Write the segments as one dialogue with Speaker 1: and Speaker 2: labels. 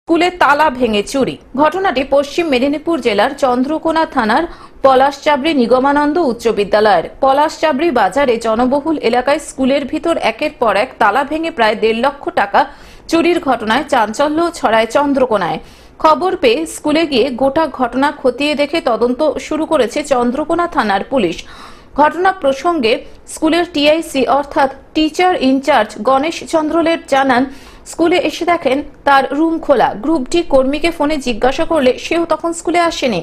Speaker 1: স্কুলে তালা ভেঙে চুরি। ঘটনাটি পশ্চিম মেদিনীপুর জেলার চন্দ্রকোনা থানার পলাশচাবড়ি নিগমানন্দ উচ্চ বিদ্যালয়ের পলাশচাবড়ি বাজারে জনবহুল এলাকায় স্কুলের ভিতর একের পর এক তালা ভেঙে প্রায় 1.5 লক্ষ টাকা চুরির ঘটনায় চাঞ্চল্য ছড়ায় চন্দ্রকোনায়। খবর পেয়ে স্কুলে গিয়ে গোটা ঘটনা খতিয়ে দেখে তদন্ত শুরু করেছে চন্দ্রকোনা থানার পুলিশ। ঘটনা প্রসঙ্গে স্কুলের টিআইসি অর্থাৎ টিচার ইনচার্জ গণেশ চন্দ্রলের জানান, স্কুলে এসে দেখেন তার রুম খোলা। গ্রুপ ডি কর্মীকে ফোনে জিজ্ঞাসা করলে সেও তখন স্কুলে আসেনি।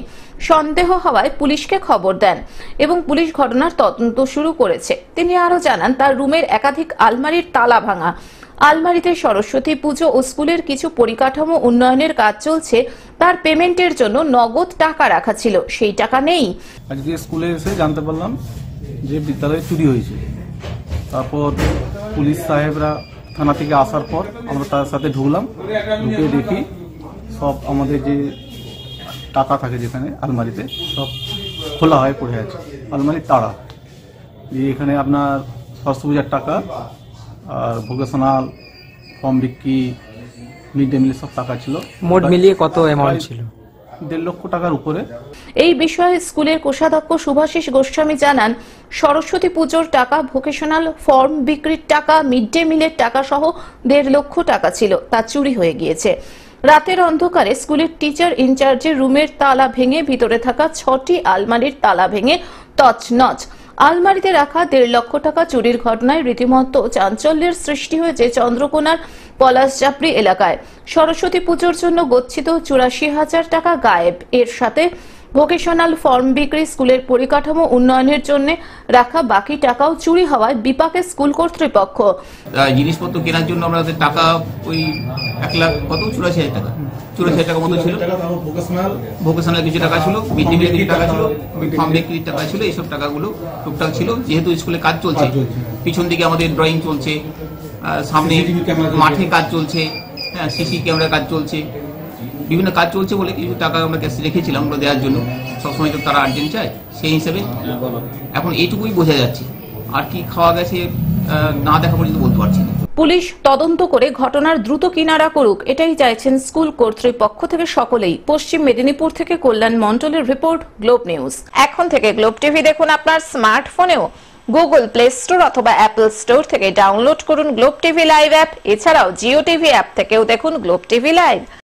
Speaker 1: সন্দেহ হওয়ায় পুলিশকে খবর দেন এবং পুলিশ ঘটনার তদন্ত শুরু করেছে। তিনি আরো জানান, তার রুমের একাধিক আলমারির তালা ভাঙা, আলমারিতে সরস্বতী পুজো ও স্কুলের কিছু পরিকাঠামো উন্নয়নের কাজ চলছে। তার পেমেন্টের জন্য নগদ টাকা রাখা ছিল, সেই টাকা নেই।
Speaker 2: আজকে স্কুলে এসে জানতে পারলাম যে বিদ্যালয়ে চুরি হয়েছে। তারপর পুলিশ সাহেবরা থানা থেকে আসার পর আমরা তার সাথে ঢুকলাম, ঢুকে দেখি সব আমাদের যে টাকা থাকে যেখানে আলমারিতে সব খোলা হয়ে পড়ে আছে। আলমারির তাড়া যে এখানে আপনার সরস্বতী পূজার টাকা আর ভোকেশনাল ফর্ম বিক্রি, মিড ডে মিলের সব টাকা ছিল।
Speaker 3: মোট মিলিয়ে কত অ্যামাউন্ট ছিল?
Speaker 2: 1.5 লক্ষ টাকার উপরে।
Speaker 1: এই বিষয়ে স্কুলের কোষাধ্যক্ষ শুভাশিস গোস্বামী জানান, সরস্বতী পুজোর টাকা, ভোকেশনাল ফর্ম বিক্রির টাকা, মিড ডে মিলের টাকা সহ 1.5 লক্ষ টাকা ছিল, তা চুরি হয়ে গিয়েছে। রাতের অন্ধকারে স্কুলের টিচার ইনচার্জের রুমের তালা ভেঙে ভিতরে থাকা 6টি আলমারির তালা ভেঙে তছনছ। আলমারিতে রাখা 1.5 লক্ষ টাকা চুরির ঘটনায় রীতিমতো চাঞ্চল্যের সৃষ্টি হয়েছে চন্দ্রকোনার পলাশচাবড়ি এলাকায়। সরস্বতী পুজোর জন্য গচ্ছিত 84,000 টাকা গায়েব। এর সাথে ভোকেশনাল ফর্ম বিক্রি, স্কুলের পরিকাঠামো উন্নয়নের জন্য রাখা বাকি টাকাও চুরি হওয়ায় বিপাকে স্কুল কর্তৃপক্ষ।
Speaker 4: জিনিসপত্র কেনার জন্য আমাদের টাকা ওই 1 লাখ কত 84,000 টাকা 84,000 টাকা মতো ছিল। ভোকেশনাল কিছু টাকা ছিল, মিড ডে মিলের কিছু টাকা ছিল, ফর্ম বিক্রির টাকা ছিল, এইসব টাকাগুলো টুকটাক ছিল। যেহেতু স্কুলে কাজ চলছে, পিছন দিকে আমাদের ড্রয়িং চলছে, সামনে মাঠে কাজ চলছে, হ্যাঁ সিসি ক্যামেরা কাজ চলছে, বিভিন্ন কাজ চলছে বলে কিছু টাকা আমরা ক্যাশে রেখেছিলাম আমরা দেওয়ার জন্য। সবসময় তো তারা আর্জেন্ট চায়, সেই হিসেবে এখন এইটুকুই বোঝা যাচ্ছে। আর কি খাওয়া গেছে না দেখা পর্যন্ত বলতে পারছি না।
Speaker 1: পুলিশ তদন্ত করে ঘটনার দ্রুত কিনারা করুক, এটাই চাইছেন স্কুল কর্তৃপক্ষ থেকে সকলেই। পশ্চিম মেদিনীপুর থেকে কল্যাণ মন্ডলের রিপোর্ট, গ্লোব নিউজ। এখন থেকে গ্লোব টিভি দেখুন আপনার স্মার্টফোনেও। গুগল প্লে স্টোর অথবা অ্যাপল স্টোর থেকে ডাউনলোড করুন গ্লোব টিভি লাইভ অ্যাপ। এছাড়াও জিও টিভি অ্যাপ থেকেও দেখুন গ্লোব টিভি লাইভ।